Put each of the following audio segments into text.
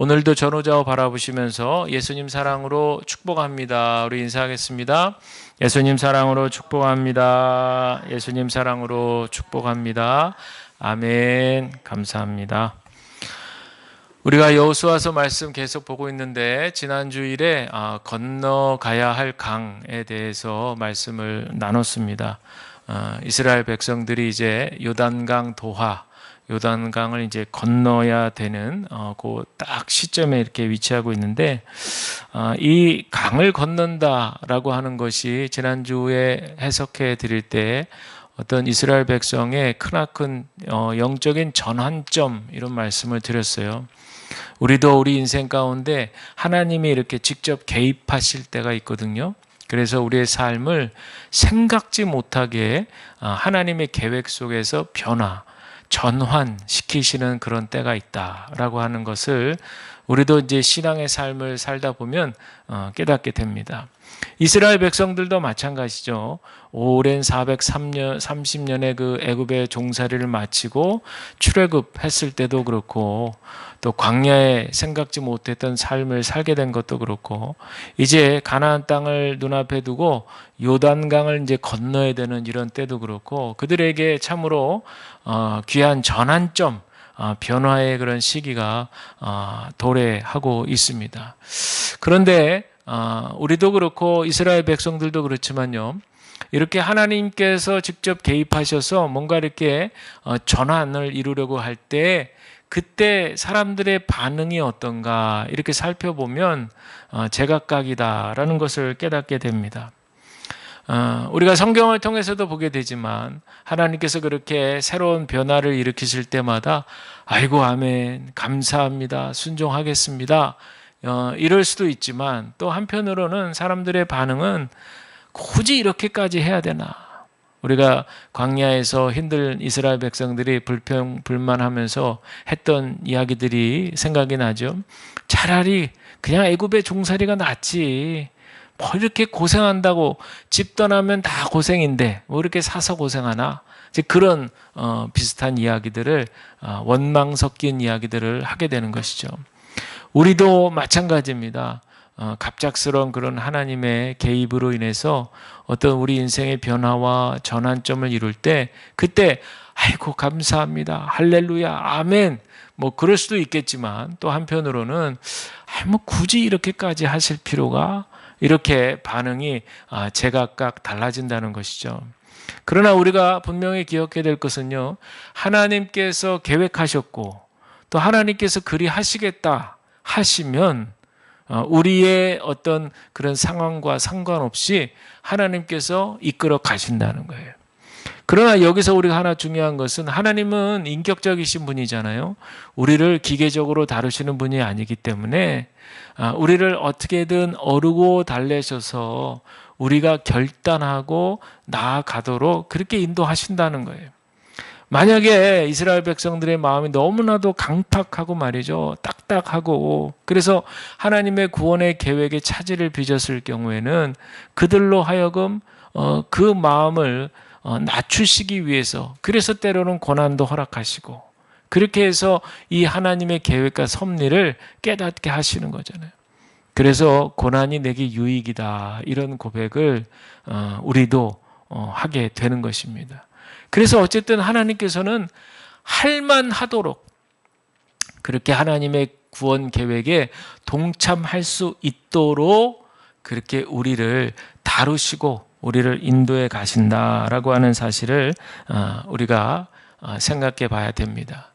오늘도 전후좌우 바라보시면서 예수님 사랑으로 축복합니다. 우리 인사하겠습니다. 예수님 사랑으로 축복합니다. 예수님 사랑으로 축복합니다. 아멘. 감사합니다. 우리가 여호수아서 말씀 계속 보고 있는데 지난 주일에 건너가야 할 강에 대해서 말씀을 나눴습니다. 이스라엘 백성들이 이제 요단강 도하, 요단강을 이제 건너야 되는 그 딱 시점에 이렇게 위치하고 있는데, 이 강을 건넌다라고 하는 것이 지난주에 해석해 드릴 때 어떤 이스라엘 백성의 크나큰 영적인 전환점, 이런 말씀을 드렸어요. 우리도 우리 인생 가운데 하나님이 이렇게 직접 개입하실 때가 있거든요. 그래서 우리의 삶을 생각지 못하게 하나님의 계획 속에서 전환시키시는 그런 때가 있다라고 하는 것을 우리도 이제 신앙의 삶을 살다 보면 깨닫게 됩니다. 이스라엘 백성들도 마찬가지죠. 오랜 430년의 그 애굽의 종살이를 마치고 출애굽했을 때도 그렇고, 또 광야에 생각지 못했던 삶을 살게 된 것도 그렇고, 이제 가나안 땅을 눈앞에 두고 요단강을 이제 건너야 되는 이런 때도 그렇고, 그들에게 참으로 귀한 전환점, 변화의 그런 시기가 도래하고 있습니다. 그런데 우리도 그렇고 이스라엘 백성들도 그렇지만요, 이렇게 하나님께서 직접 개입하셔서 뭔가 이렇게 전환을 이루려고 할 때 그때 사람들의 반응이 어떤가 이렇게 살펴보면 제각각이다라는 것을 깨닫게 됩니다. 우리가 성경을 통해서도 보게 되지만 하나님께서 그렇게 새로운 변화를 일으키실 때마다 아이고 아멘, 감사합니다, 순종하겠습니다, 이럴 수도 있지만, 또 한편으로는 사람들의 반응은 굳이 이렇게까지 해야 되나? 우리가 광야에서 힘든 이스라엘 백성들이 불만하면서 했던 이야기들이 생각이 나죠. 차라리 그냥 애굽의 종살이가 낫지, 뭐 이렇게 고생한다고, 집 떠나면 다 고생인데 뭐 이렇게 사서 고생하나? 이제 그런 비슷한 이야기들을, 원망 섞인 이야기들을 하게 되는 것이죠. 우리도 마찬가지입니다. 갑작스러운 그런 하나님의 개입으로 인해서 어떤 우리 인생의 변화와 전환점을 이룰 때, 그때 아이고 감사합니다, 할렐루야, 아멘, 뭐 그럴 수도 있겠지만, 또 한편으로는 뭐 굳이 이렇게까지 하실 필요가, 이렇게 반응이 제각각 달라진다는 것이죠. 그러나 우리가 분명히 기억해야 될 것은요, 하나님께서 계획하셨고 또 하나님께서 그리 하시겠다 하시면 우리의 어떤 그런 상황과 상관없이 하나님께서 이끌어 가신다는 거예요. 그러나 여기서 우리가 하나 중요한 것은, 하나님은 인격적이신 분이잖아요. 우리를 기계적으로 다루시는 분이 아니기 때문에 우리를 어떻게든 어루고 달래셔서 우리가 결단하고 나아가도록 그렇게 인도하신다는 거예요. 만약에 이스라엘 백성들의 마음이 너무나도 강팍하고 말이죠, 딱딱하고, 그래서 하나님의 구원의 계획에 차질을 빚었을 경우에는 그들로 하여금 그 마음을 낮추시기 위해서, 그래서 때로는 고난도 허락하시고, 그렇게 해서 이 하나님의 계획과 섭리를 깨닫게 하시는 거잖아요. 그래서 고난이 내게 유익이다, 이런 고백을 우리도 하게 되는 것입니다. 그래서 어쨌든 하나님께서는 할만하도록 그렇게 하나님의 구원 계획에 동참할 수 있도록 그렇게 우리를 다루시고 우리를 인도해 가신다라고 하는 사실을 우리가 생각해 봐야 됩니다.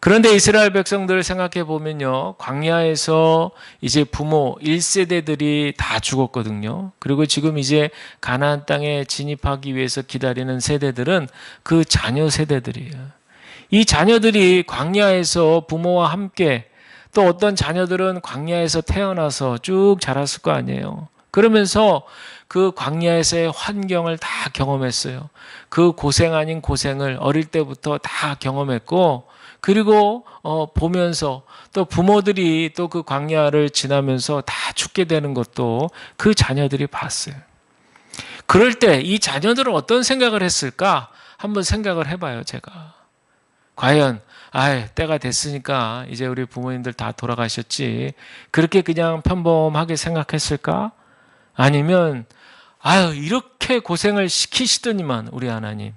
그런데 이스라엘 백성들을 생각해 보면요, 광야에서 이제 부모 1세대들이 다 죽었거든요. 그리고 지금 이제 가나안 땅에 진입하기 위해서 기다리는 세대들은 그 자녀 세대들이에요. 이 자녀들이 광야에서 부모와 함께, 또 어떤 자녀들은 광야에서 태어나서 쭉 자랐을 거 아니에요. 그러면서 그 광야에서의 환경을 다 경험했어요. 그 고생 아닌 고생을 어릴 때부터 다 경험했고, 그리고 보면서 또 부모들이 또 그 광야를 지나면서 다 죽게 되는 것도 그 자녀들이 봤어요. 그럴 때 이 자녀들은 어떤 생각을 했을까? 한번 생각을 해봐요, 제가. 과연 때가 됐으니까 이제 우리 부모님들 다 돌아가셨지, 그렇게 그냥 평범하게 생각했을까? 아니면 이렇게 고생을 시키시더니만 우리 하나님,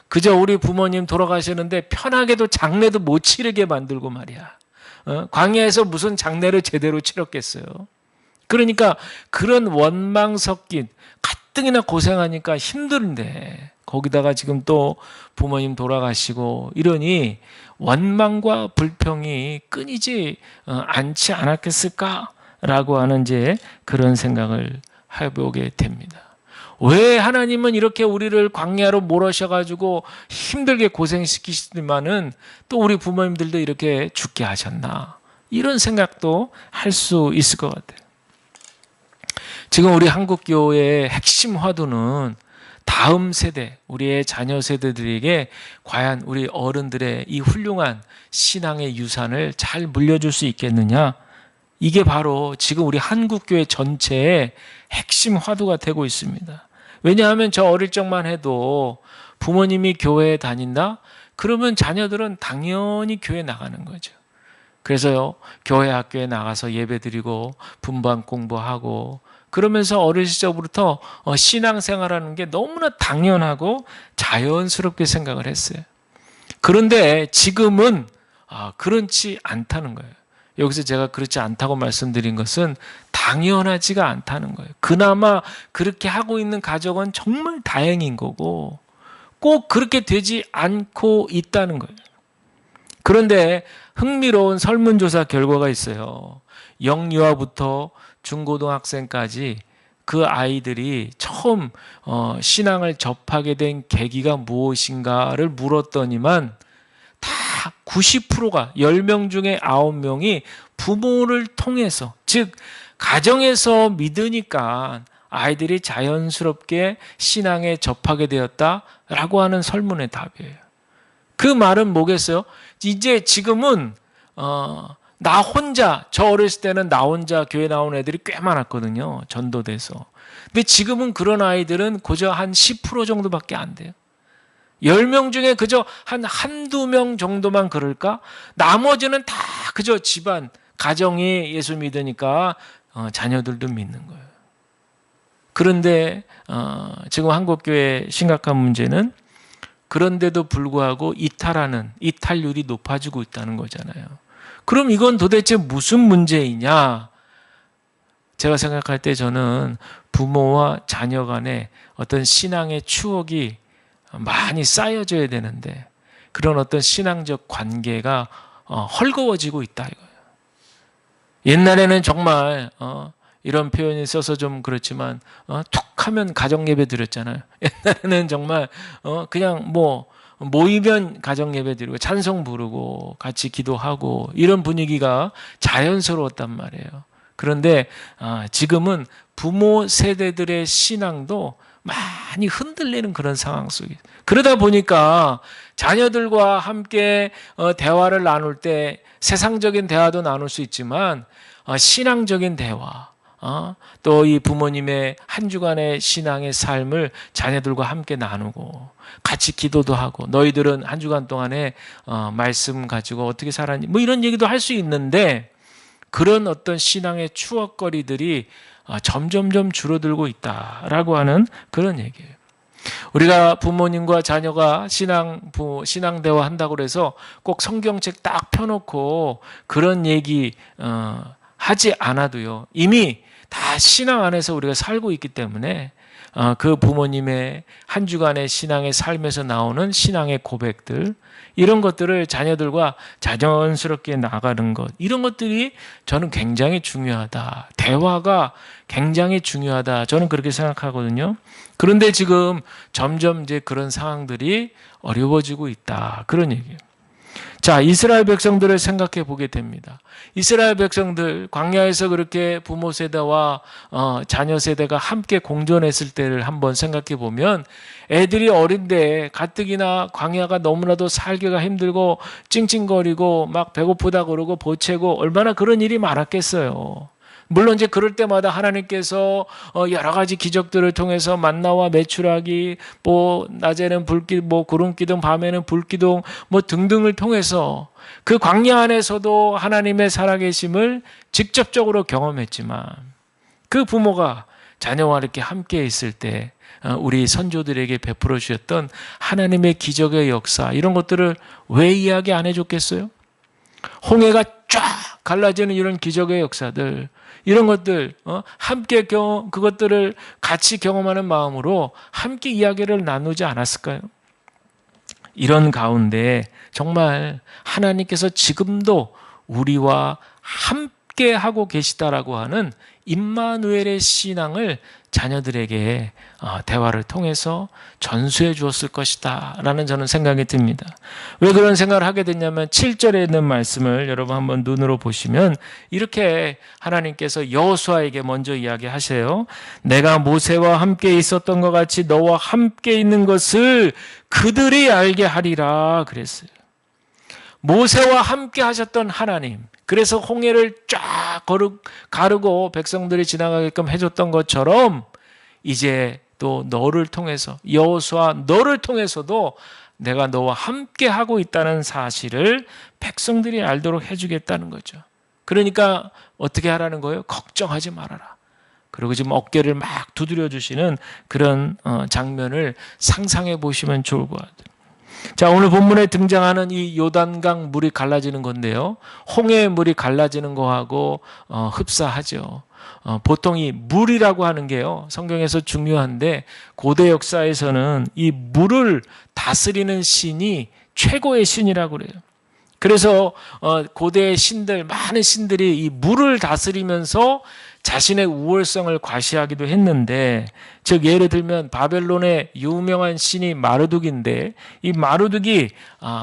그저 우리 부모님 돌아가셨는데 편하게도 장례도 못 치르게 만들고 말이야. 광야에서 무슨 장례를 제대로 치렀겠어요. 그러니까 그런 원망 섞인, 가뜩이나 고생하니까 힘든데 거기다가 지금 또 부모님 돌아가시고 이러니 원망과 불평이 끊이지 않지 않았겠을까라고 하는 이제 그런 생각을 해보게 됩니다. 왜 하나님은 이렇게 우리를 광야로 몰아셔가지고 힘들게 고생시키시더니만은 또 우리 부모님들도 이렇게 죽게 하셨나, 이런 생각도 할 수 있을 것 같아요. 지금 우리 한국교회의 핵심 화두는 다음 세대, 우리의 자녀 세대들에게 과연 우리 어른들의 이 훌륭한 신앙의 유산을 잘 물려줄 수 있겠느냐, 이게 바로 지금 우리 한국교회 전체의 핵심 화두가 되고 있습니다. 왜냐하면 저 어릴 적만 해도 부모님이 교회에 다닌다? 그러면 자녀들은 당연히 교회 나가는 거죠. 그래서요, 교회 학교에 나가서 예배드리고 분반 공부하고 그러면서 어릴 시절부터 신앙생활하는 게 너무나 당연하고 자연스럽게 생각을 했어요. 그런데 지금은 그렇지 않다는 거예요. 여기서 제가 그렇지 않다고 말씀드린 것은 당연하지가 않다는 거예요. 그나마 그렇게 하고 있는 가족은 정말 다행인 거고 꼭 그렇게 되지 않고 있다는 거예요. 그런데 흥미로운 설문조사 결과가 있어요. 영유아부터 중고등학생까지 그 아이들이 처음 신앙을 접하게 된 계기가 무엇인가를 물었더니만 다 90%가 10명 중에 9명이 부모를 통해서, 즉 가정에서 믿으니까 아이들이 자연스럽게 신앙에 접하게 되었다라고 하는 설문의 답이에요. 그 말은 뭐겠어요? 이제 지금은 나 혼자, 저 어렸을 때는 나 혼자 교회 나온 애들이 꽤 많았거든요. 전도돼서. 근데 지금은 그런 아이들은 그저 한 10% 정도밖에 안 돼요. 10명 중에 그저 한두 명 정도만 그럴까? 나머지는 다 그저 집안, 가정이 예수 믿으니까 자녀들도 믿는 거예요. 그런데 지금 한국교회의 심각한 문제는 그런데도 불구하고 이탈률이 높아지고 있다는 거잖아요. 그럼 이건 도대체 무슨 문제이냐? 제가 생각할 때 저는 부모와 자녀 간의 어떤 신앙의 추억이 많이 쌓여져야 되는데 그런 어떤 신앙적 관계가 헐거워지고 있다 이거예요. 옛날에는 정말 이런 표현이 써서 좀 그렇지만 툭 하면 가정 예배 드렸잖아요. 옛날에는 정말 그냥 모이면 가정 예배 드리고 찬송 부르고 같이 기도하고 이런 분위기가 자연스러웠단 말이에요. 그런데 지금은 부모 세대들의 신앙도 많이 흔들리는 그런 상황 속에, 그러다 보니까 자녀들과 함께 대화를 나눌 때 세상적인 대화도 나눌 수 있지만 신앙적인 대화, 또 이 부모님의 한 주간의 신앙의 삶을 자녀들과 함께 나누고 같이 기도도 하고 너희들은 한 주간 동안에 말씀 가지고 어떻게 살았니? 이런 얘기도 할 수 있는데 그런 어떤 신앙의 추억거리들이 점점점 줄어들고 있다라고 하는 그런 얘기예요. 우리가 부모님과 자녀가 신앙 대화 한다고 해서 꼭 성경책 딱 펴놓고 그런 얘기 하지 않아도요. 이미 다 신앙 안에서 우리가 살고 있기 때문에 그 부모님의 한 주간의 신앙의 삶에서 나오는 신앙의 고백들, 이런 것들을 자녀들과 자연스럽게 나가는 것, 이런 것들이 저는 굉장히 중요하다. 대화가 굉장히 중요하다. 저는 그렇게 생각하거든요. 그런데 지금 점점 이제 그런 상황들이 어려워지고 있다. 그런 얘기예요. 자, 이스라엘 백성들을 생각해 보게 됩니다. 이스라엘 백성들 광야에서 그렇게 부모 세대와 자녀 세대가 함께 공존했을 때를 한번 생각해 보면 애들이 어린데 가뜩이나 광야가 너무나도 살기가 힘들고 찡찡거리고 막 배고프다 그러고 보채고 얼마나 그런 일이 많았겠어요. 물론 이제 그럴 때마다 하나님께서 여러 가지 기적들을 통해서 만나와 메추라기, 뭐 낮에는 불기둥, 뭐 구름기둥, 밤에는 불기둥, 뭐 등등을 통해서 그 광야 안에서도 하나님의 살아계심을 직접적으로 경험했지만, 그 부모가 자녀와 이렇게 함께 있을 때 우리 선조들에게 베풀어 주셨던 하나님의 기적의 역사, 이런 것들을 왜 이야기 안 해줬겠어요? 홍해가 쫙 갈라지는 이런 기적의 역사들, 이런 것들 함께 그것들을 같이 경험하는 마음으로 함께 이야기를 나누지 않았을까요? 이런 가운데 정말 하나님께서 지금도 우리와 함께 하고 계시다라고 하는 임마누엘의 신앙을 자녀들에게 대화를 통해서 전수해 주었을 것이다 라는 저는 생각이 듭니다. 왜 그런 생각을 하게 됐냐면 7절에 있는 말씀을 여러분 한번 눈으로 보시면 이렇게 하나님께서 여호수아에게 먼저 이야기하세요. 내가 모세와 함께 있었던 것 같이 너와 함께 있는 것을 그들이 알게 하리라 그랬어요. 모세와 함께 하셨던 하나님, 그래서 홍해를 쫙 가르고 백성들이 지나가게끔 해줬던 것처럼 이제 또 너를 통해서, 여호수아 너를 통해서도 내가 너와 함께 하고 있다는 사실을 백성들이 알도록 해주겠다는 거죠. 그러니까 어떻게 하라는 거예요? 걱정하지 말아라. 그리고 지금 어깨를 막 두드려 주시는 그런 장면을 상상해 보시면 좋을 것 같아요. 자, 오늘 본문에 등장하는 이 요단강 물이 갈라지는 건데요. 홍해의 물이 갈라지는 거하고 흡사하죠. 보통 이 물이라고 하는 게요, 성경에서 중요한데 고대 역사에서는 이 물을 다스리는 신이 최고의 신이라고 그래요. 그래서 고대의 신들, 많은 신들이 이 물을 다스리면서 자신의 우월성을 과시하기도 했는데, 즉 예를 들면 바벨론의 유명한 신이 마르둑인데, 이 마르둑이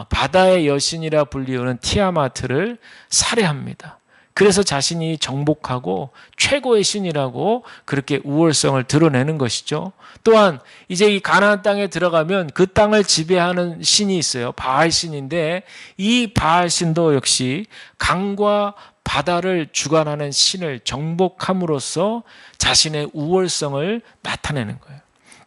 바다의 여신이라 불리우는 티아마트를 살해합니다. 그래서 자신이 정복하고 최고의 신이라고 그렇게 우월성을 드러내는 것이죠. 또한 이제 이 가나안 땅에 들어가면 그 땅을 지배하는 신이 있어요. 바알 신인데, 이 바알 신도 역시 강과 바다를 주관하는 신을 정복함으로써 자신의 우월성을 나타내는 거예요.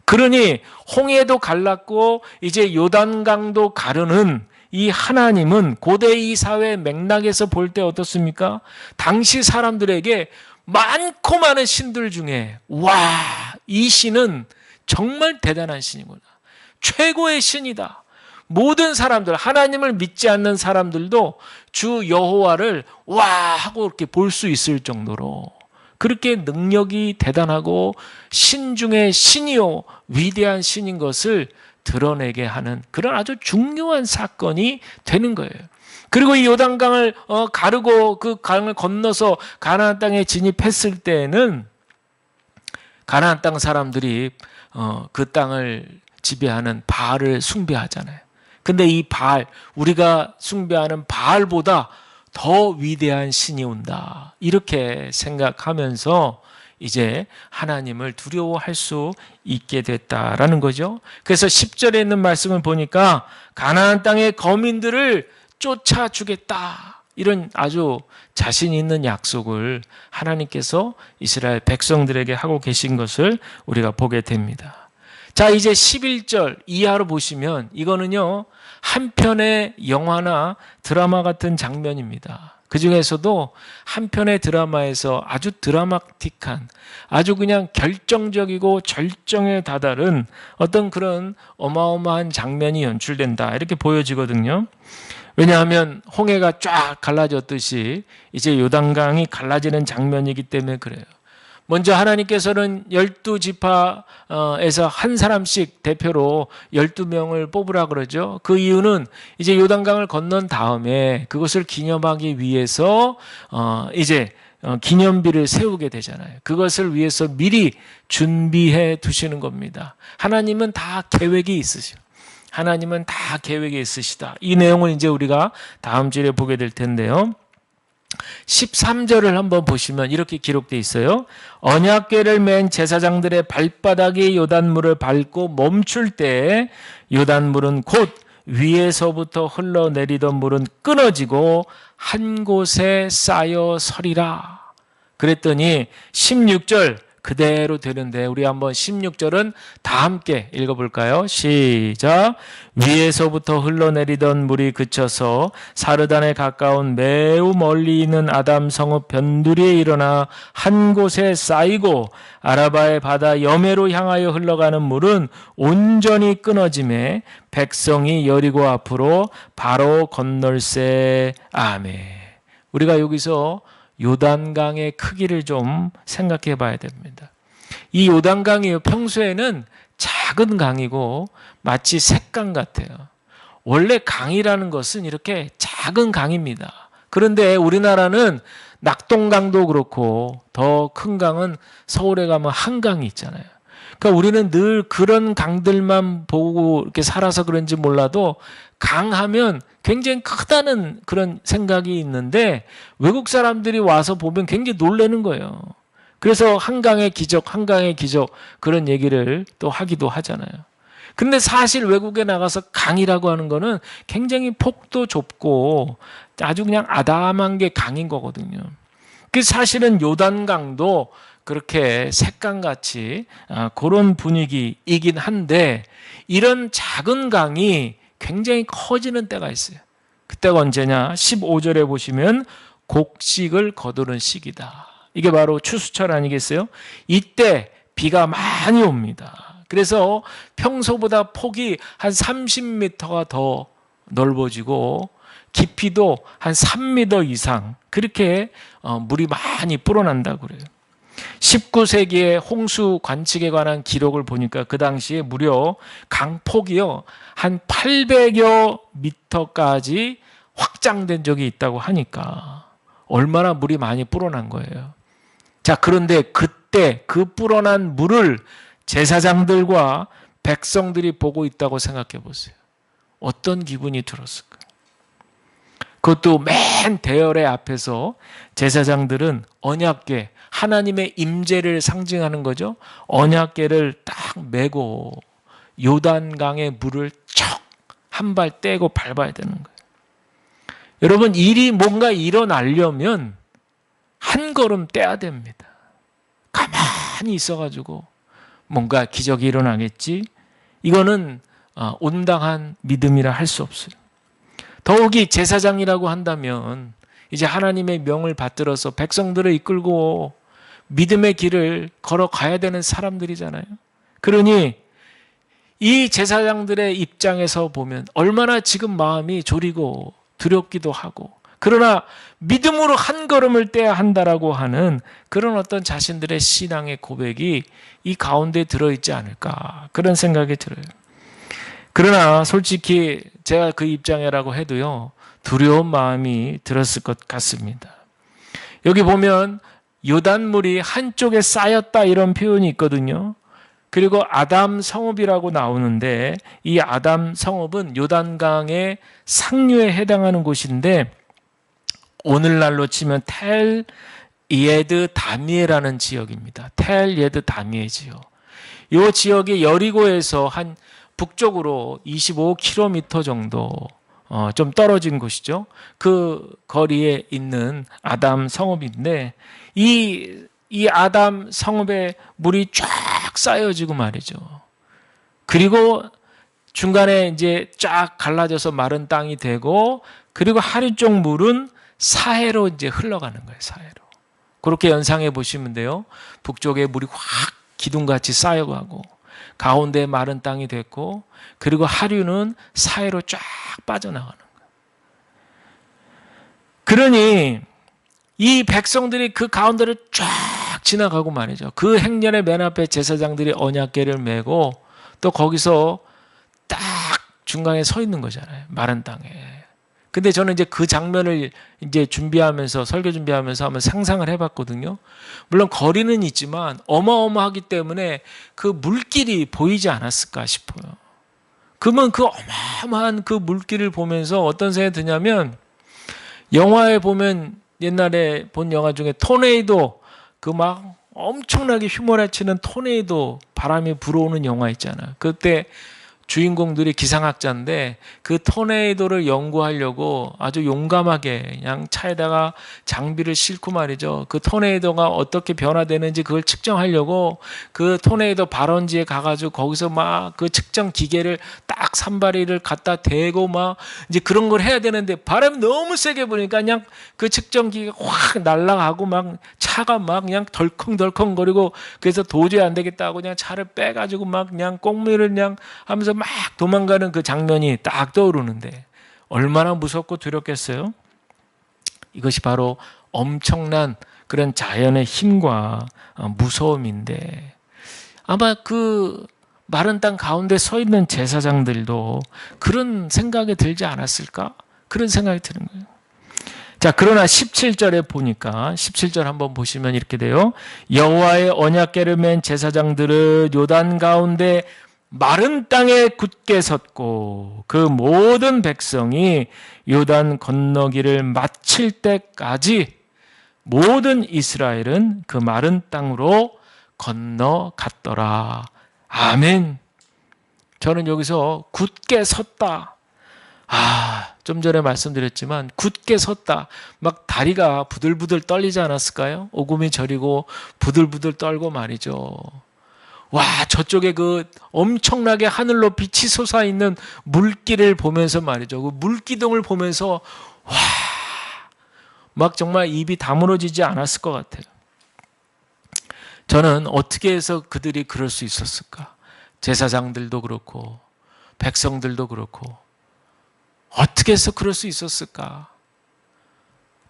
그러니 홍해도 갈랐고 이제 요단강도 가르는 이 하나님은 고대 이 사회 맥락에서 볼 때 어떻습니까? 당시 사람들에게 많고 많은 신들 중에 와, 이 신은 정말 대단한 신이구나, 최고의 신이다. 모든 사람들, 하나님을 믿지 않는 사람들도 주 여호와를 와 하고 이렇게 볼 수 있을 정도로 그렇게 능력이 대단하고 신 중에 신이요 위대한 신인 것을 드러내게 하는 그런 아주 중요한 사건이 되는 거예요. 그리고 이 요단강을 가르고 그 강을 건너서 가나안 땅에 진입했을 때에는 가나안 땅 사람들이 그 땅을 지배하는 바알을 숭배하잖아요. 근데 이 바알, 우리가 숭배하는 바알보다 더 위대한 신이 온다, 이렇게 생각하면서 이제 하나님을 두려워할 수 있게 됐다라는 거죠. 그래서 10절에 있는 말씀을 보니까 가나안 땅의 거민들을 쫓아주겠다, 이런 아주 자신 있는 약속을 하나님께서 이스라엘 백성들에게 하고 계신 것을 우리가 보게 됩니다. 자, 이제 11절 이하로 보시면 이거는요, 한 편의 영화나 드라마 같은 장면입니다. 그 중에서도 한 편의 드라마에서 아주 드라마틱한, 아주 그냥 결정적이고 절정에 다다른 어떤 그런 어마어마한 장면이 연출된다, 이렇게 보여지거든요. 왜냐하면 홍해가 쫙 갈라졌듯이 이제 요단강이 갈라지는 장면이기 때문에 그래요. 먼저 하나님께서는 12지파에서 한 사람씩 대표로 12명을 뽑으라 그러죠. 그 이유는 이제 요단강을 건넌 다음에 그것을 기념하기 위해서 이제 기념비를 세우게 되잖아요. 그것을 위해서 미리 준비해 두시는 겁니다. 하나님은 다 계획이 있으셔. 하나님은 다 계획이 있으시다. 이 내용을 이제 우리가 다음 주에 보게 될 텐데요. 13절을 한번 보시면 이렇게 기록되어 있어요. 언약궤를 맨 제사장들의 발바닥이 요단물을 밟고 멈출 때 요단물은 곧 위에서부터 흘러내리던 물은 끊어지고 한 곳에 쌓여 서리라. 그랬더니 16절 그대로 되는데 우리 한번 16절은 다 함께 읽어볼까요? 시작. 위에서부터 흘러내리던 물이 그쳐서 사르단에 가까운 매우 멀리 있는 아담 성읍 변두리에 일어나 한 곳에 쌓이고 아라바의 바다 여매로 향하여 흘러가는 물은 온전히 끊어짐에 백성이 여리고 앞으로 바로 건널세. 아멘. 우리가 여기서 요단강의 크기를 좀 생각해 봐야 됩니다. 이 요단강이 평소에는 작은 강이고 마치 샛강 같아요. 원래 강이라는 것은 이렇게 작은 강입니다. 그런데 우리나라는 낙동강도 그렇고 더 큰 강은 서울에 가면 한강이 있잖아요. 그러니까 우리는 늘 그런 강들만 보고 이렇게 살아서 그런지 몰라도 강하면 굉장히 크다는 그런 생각이 있는데 외국 사람들이 와서 보면 굉장히 놀라는 거예요. 그래서 한강의 기적, 한강의 기적 그런 얘기를 또 하기도 하잖아요. 근데 사실 외국에 나가서 강이라고 하는 거는 굉장히 폭도 좁고 아주 그냥 아담한 게 강인 거거든요. 그 사실은 요단강도 그렇게 샛강같이 그런 분위기이긴 한데 이런 작은 강이 굉장히 커지는 때가 있어요. 그때가 언제냐? 15절에 보시면 곡식을 거두는 시기다. 이게 바로 추수철 아니겠어요? 이때 비가 많이 옵니다. 그래서 평소보다 폭이 한 30m가 더 넓어지고 깊이도 한 3m 이상 그렇게 물이 많이 불어난다고 그래요. 19세기의 홍수 관측에 관한 기록을 보니까 그 당시에 무려 강폭이요 한 800여 미터까지 확장된 적이 있다고 하니까 얼마나 물이 많이 불어난 거예요. 자, 그런데 그때 그 불어난 물을 제사장들과 백성들이 보고 있다고 생각해 보세요. 어떤 기분이 들었을까요? 그것도 맨 대열의 앞에서 제사장들은 언약궤, 하나님의 임재를 상징하는 거죠. 언약궤를 딱 메고 요단강의 물을 척 한 발 떼고 밟아야 되는 거예요. 여러분, 일이 뭔가 일어나려면 한 걸음 떼야 됩니다. 가만히 있어가지고 뭔가 기적이 일어나겠지? 이거는 온당한 믿음이라 할 수 없어요. 더욱이 제사장이라고 한다면 이제 하나님의 명을 받들어서 백성들을 이끌고 믿음의 길을 걸어가야 되는 사람들이잖아요. 그러니 이 제사장들의 입장에서 보면 얼마나 지금 마음이 졸이고 두렵기도 하고 그러나 믿음으로 한 걸음을 떼야 한다라고 하는 그런 어떤 자신들의 신앙의 고백이 이 가운데 들어있지 않을까 그런 생각이 들어요. 그러나 솔직히 제가 그 입장이라고 해도요 두려운 마음이 들었을 것 같습니다. 여기 보면 요단물이 한쪽에 쌓였다 이런 표현이 있거든요. 그리고 아담 성읍이라고 나오는데 이 아담 성읍은 요단강의 상류에 해당하는 곳인데 오늘날로 치면 텔 예드 다미에라는 지역입니다. 텔 예드 다미에 지역. 이 지역이 여리고에서 한 북쪽으로 25km 정도 좀 떨어진 곳이죠. 그 거리에 있는 아담 성읍인데 이 아담 성읍에 물이 쫙 쌓여지고 말이죠. 그리고 중간에 이제 쫙 갈라져서 마른 땅이 되고 그리고 하류 쪽 물은 사해로 이제 흘러가는 거예요. 사해로. 그렇게 연상해 보시면 돼요. 북쪽에 물이 확 기둥같이 쌓여가고 가운데 마른 땅이 됐고 그리고 하류는 사해로 쫙 빠져나가는 거예요. 그러니 이 백성들이 그 가운데를 쫙 지나가고 말이죠. 그 행렬의 맨 앞에 제사장들이 언약궤를 메고 또 거기서 딱 중간에 서 있는 거잖아요. 마른 땅에. 근데 저는 이제 그 장면을 이제 준비하면서 설교 준비하면서 한번 상상을 해봤거든요. 물론 거리는 있지만 어마어마하기 때문에 그 물길이 보이지 않았을까 싶어요. 그러면 그 어마어마한 그 물길을 보면서 어떤 생각이 드냐면 영화에 보면 옛날에 본 영화 중에 토네이도 그 막 엄청나게 휘몰아치는 토네이도 바람이 불어오는 영화 있잖아요. 그때 주인공들이 기상학자인데 그 토네이도를 연구하려고 아주 용감하게 그냥 차에다가 장비를 싣고 말이죠. 그 토네이도가 어떻게 변화되는지 그걸 측정하려고 그 토네이도 발원지에 가가지고 거기서 막 그 측정 기계를 딱 산발이를 갖다 대고 막 이제 그런 걸 해야 되는데 바람이 너무 세게 부니까 그냥 그 측정 기계가 확 날아가고 막 차가 막 그냥 덜컹덜컹거리고 그래서 도저히 안 되겠다 하고 그냥 차를 빼가지고 막 그냥 꽁무니를 그냥 하면서 막 도망가는 그 장면이 딱 떠오르는데 얼마나 무섭고 두렵겠어요? 이것이 바로 엄청난 그런 자연의 힘과 무서움인데 아마 그 마른 땅 가운데 서 있는 제사장들도 그런 생각이 들지 않았을까? 그런 생각이 드는 거예요. 자, 그러나 17절에 보니까 17절 한번 보시면 이렇게 돼요. 여호와의 언약궤를 맨 제사장들은 요단 가운데 마른 땅에 굳게 섰고 그 모든 백성이 요단 건너기를 마칠 때까지 모든 이스라엘은 그 마른 땅으로 건너갔더라. 아멘. 저는 여기서 굳게 섰다. 좀 전에 말씀드렸지만 굳게 섰다. 막 다리가 부들부들 떨리지 않았을까요? 오금이 저리고 부들부들 떨고 말이죠. 와, 저쪽에 그 엄청나게 하늘 높이 치솟아 있는 물길을 보면서 말이죠. 그 물기둥을 보면서 와, 막 정말 입이 다물어지지 않았을 것 같아요. 저는 어떻게 해서 그들이 그럴 수 있었을까? 제사장들도 그렇고 백성들도 그렇고 어떻게 해서 그럴 수 있었을까?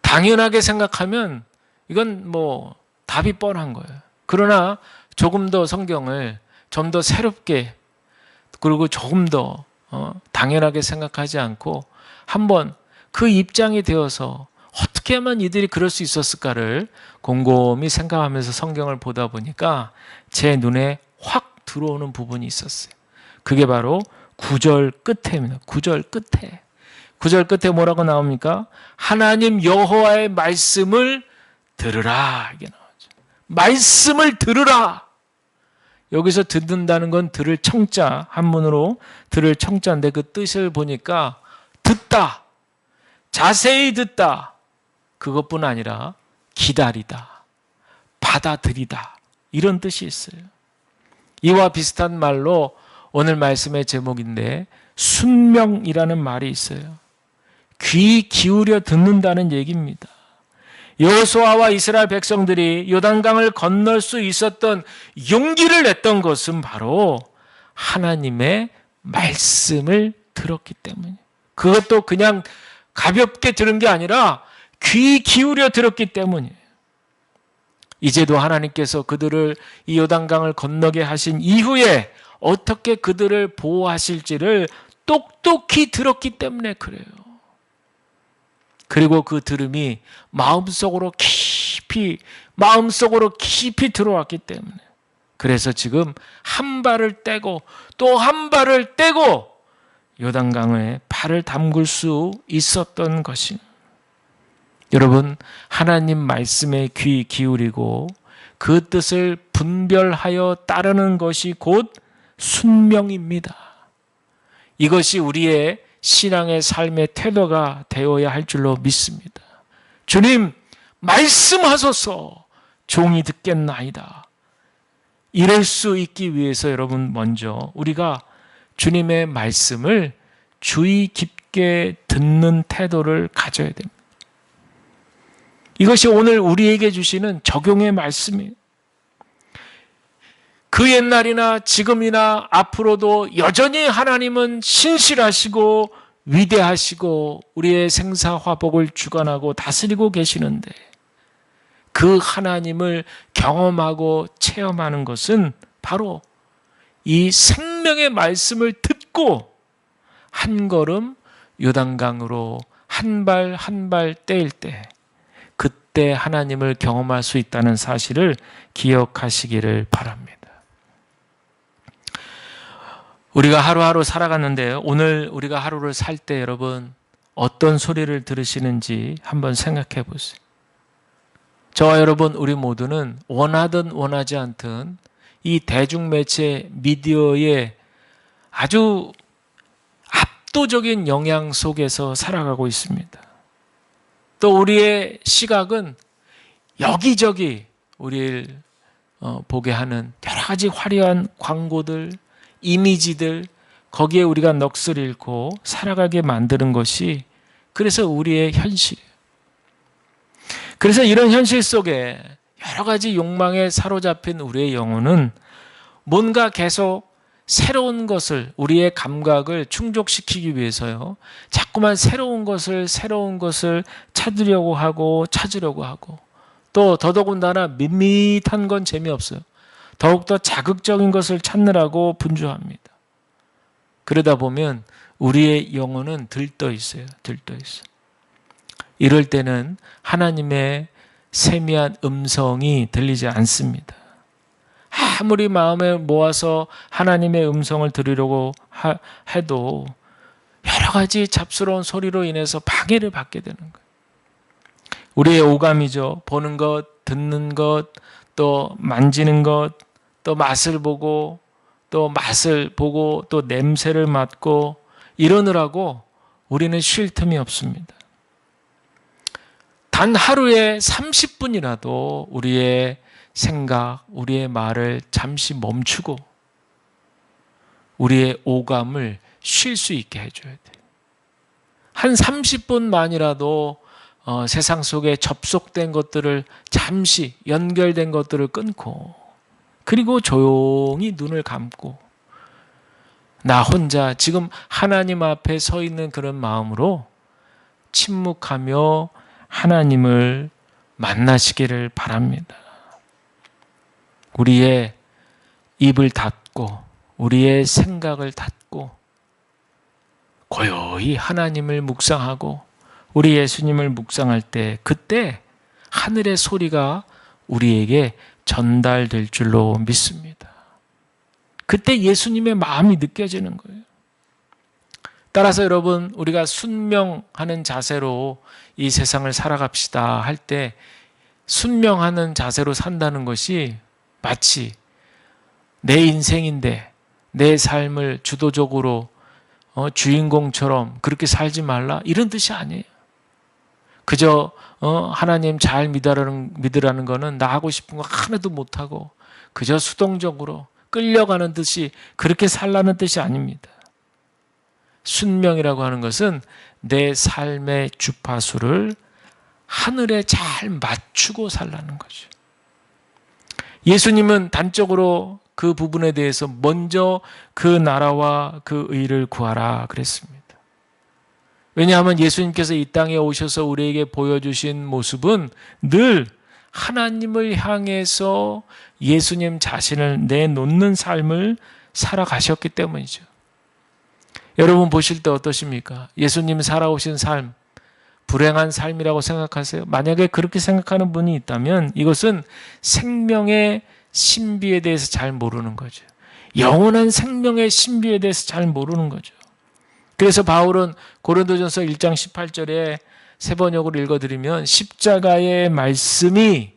당연하게 생각하면 이건 뭐 답이 뻔한 거예요. 그러나 조금 더 성경을 좀 더 새롭게 그리고 조금 더 당연하게 생각하지 않고 한번 그 입장이 되어서 어떻게 하면 이들이 그럴 수 있었을까를 곰곰이 생각하면서 성경을 보다 보니까 제 눈에 확 들어오는 부분이 있었어요. 그게 바로 9절 끝에입니다. 9절 끝에. 9절 끝에 뭐라고 나옵니까? 하나님 여호와의 말씀을 들으라. 이게 나오죠. 말씀을 들으라. 여기서 듣는다는 건 들을 청자, 한문으로 들을 청자인데 그 뜻을 보니까 듣다, 자세히 듣다, 그것뿐 아니라 기다리다, 받아들이다 이런 뜻이 있어요. 이와 비슷한 말로 오늘 말씀의 제목인데 순명이라는 말이 있어요. 귀 기울여 듣는다는 얘기입니다. 여호수아와 이스라엘 백성들이 요단강을 건널 수 있었던 용기를 냈던 것은 바로 하나님의 말씀을 들었기 때문이에요. 그것도 그냥 가볍게 들은 게 아니라 귀 기울여 들었기 때문이에요. 이제도 하나님께서 그들을 이 요단강을 건너게 하신 이후에 어떻게 그들을 보호하실지를 똑똑히 들었기 때문에 그래요. 그리고 그 들음이 마음속으로 깊이 들어왔기 때문에 그래서 지금 한 발을 떼고 또 한 발을 떼고 요단강에 발을 담글 수 있었던 것입니다. 여러분, 하나님 말씀에 귀 기울이고 그 뜻을 분별하여 따르는 것이 곧 순명입니다. 이것이 우리의 신앙의 삶의 태도가 되어야 할 줄로 믿습니다. 주님, 말씀하소서, 종이 듣겠나이다. 이럴 수 있기 위해서 여러분 먼저 우리가 주님의 말씀을 주의 깊게 듣는 태도를 가져야 됩니다. 이것이 오늘 우리에게 주시는 적용의 말씀이에요. 그 옛날이나 지금이나 앞으로도 여전히 하나님은 신실하시고 위대하시고 우리의 생사화복을 주관하고 다스리고 계시는데 그 하나님을 경험하고 체험하는 것은 바로 이 생명의 말씀을 듣고 한 걸음 요단강으로 한 발 한 발 떼일 때 그때 하나님을 경험할 수 있다는 사실을 기억하시기를 바랍니다. 우리가 하루하루 살아갔는데 오늘 우리가 하루를 살 때 여러분 어떤 소리를 들으시는지 한번 생각해 보세요. 저와 여러분 우리 모두는 원하든 원하지 않든 이 대중매체 미디어의 아주 압도적인 영향 속에서 살아가고 있습니다. 또 우리의 시각은 여기저기 우리를 보게 하는 여러 가지 화려한 광고들, 이미지들, 거기에 우리가 넋을 잃고 살아가게 만드는 것이 그래서 우리의 현실이에요. 그래서 이런 현실 속에 여러 가지 욕망에 사로잡힌 우리의 영혼은 뭔가 계속 새로운 것을, 우리의 감각을 충족시키기 위해서요, 자꾸만 새로운 것을 찾으려고 하고 또 더더군다나 밋밋한 건 재미없어요. 더욱더 자극적인 것을 찾느라고 분주합니다. 그러다 보면 우리의 영혼은 들떠 있어요. 이럴 때는 하나님의 세미한 음성이 들리지 않습니다. 아무리 마음에 모아서 하나님의 음성을 들으려고 해도 여러 가지 잡스러운 소리로 인해서 방해를 받게 되는 거예요. 우리의 오감이죠. 보는 것, 듣는 것, 또 만지는 것, 또 맛을 보고, 또 냄새를 맡고 이러느라고 우리는 쉴 틈이 없습니다. 단 하루에 30분이라도 우리의 생각, 우리의 말을 잠시 멈추고 우리의 오감을 쉴 수 있게 해줘야 돼요. 한 30분만이라도 세상 속에 접속된 것들을 잠시 연결된 것들을 끊고 그리고 조용히 눈을 감고 나 혼자 지금 하나님 앞에 서 있는 그런 마음으로 침묵하며 하나님을 만나시기를 바랍니다. 우리의 입을 닫고 우리의 생각을 닫고 고요히 하나님을 묵상하고 우리 예수님을 묵상할 때 그때 하늘의 소리가 우리에게 전달될 줄로 믿습니다. 그때 예수님의 마음이 느껴지는 거예요. 따라서 여러분, 우리가 순명하는 자세로 이 세상을 살아갑시다 할 때 순명하는 자세로 산다는 것이 마치 내 인생인데 내 삶을 주도적으로 주인공처럼 그렇게 살지 말라 이런 뜻이 아니에요. 그저 하나님 잘 믿으라는 거는 나 하고 싶은 거 하나도 못하고 그저 수동적으로 끌려가는 듯이 그렇게 살라는 뜻이 아닙니다. 순명이라고 하는 것은 내 삶의 주파수를 하늘에 잘 맞추고 살라는 거죠. 예수님은 단적으로 그 부분에 대해서 먼저 그 나라와 그 의를 구하라 그랬습니다. 왜냐하면 예수님께서 이 땅에 오셔서 우리에게 보여주신 모습은 늘 하나님을 향해서 예수님 자신을 내놓는 삶을 살아가셨기 때문이죠. 여러분 보실 때 어떠십니까? 예수님 살아오신 삶, 불행한 삶이라고 생각하세요? 만약에 그렇게 생각하는 분이 있다면 이것은 생명의 신비에 대해서 잘 모르는 거죠. 영원한 생명의 신비에 대해서 잘 모르는 거죠. 그래서 바울은 고린도전서 1장 18절에 세 번역으로 읽어드리면 십자가의 말씀이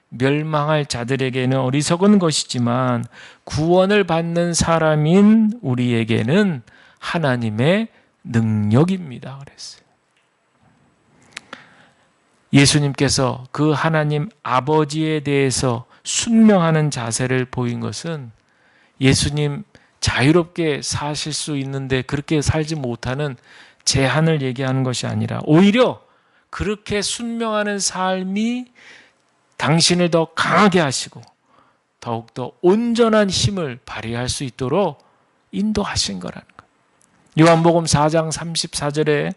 멸망할 자들에게는 어리석은 것이지만 구원을 받는 사람인 우리에게는 하나님의 능력입니다. 그랬어요. 예수님께서 그 하나님 아버지에 대해서 순명하는 자세를 보인 것은 예수님 자유롭게 사실 수 있는데 그렇게 살지 못하는 제한을 얘기하는 것이 아니라 오히려 그렇게 순명하는 삶이 당신을 더 강하게 하시고 더욱더 온전한 힘을 발휘할 수 있도록 인도하신 거라는 거예요. 요한복음 4장 34절에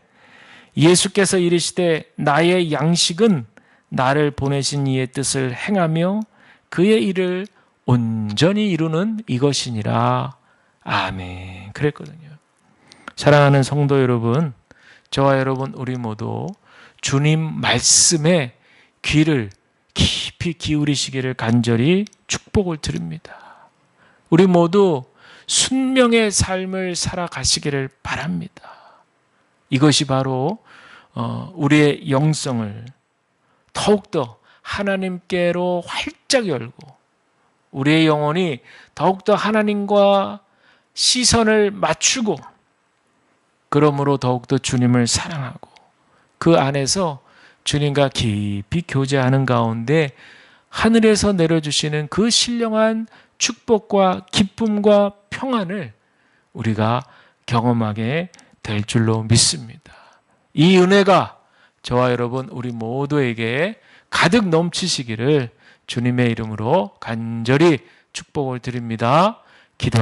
예수께서 이르시되 나의 양식은 나를 보내신 이의 뜻을 행하며 그의 일을 온전히 이루는 이것이니라. 아멘. 그랬거든요. 사랑하는 성도 여러분, 저와 여러분 우리 모두 주님 말씀에 귀를 깊이 기울이시기를 간절히 축복을 드립니다. 우리 모두 순명의 삶을 살아가시기를 바랍니다. 이것이 바로 우리의 영성을 더욱더 하나님께로 활짝 열고 우리의 영혼이 더욱더 하나님과 시선을 맞추고 그러므로 더욱더 주님을 사랑하고 그 안에서 주님과 깊이 교제하는 가운데 하늘에서 내려주시는 그 신령한 축복과 기쁨과 평안을 우리가 경험하게 될 줄로 믿습니다. 이 은혜가 저와 여러분 우리 모두에게 가득 넘치시기를 주님의 이름으로 간절히 축복을 드립니다. 기도하겠습니다.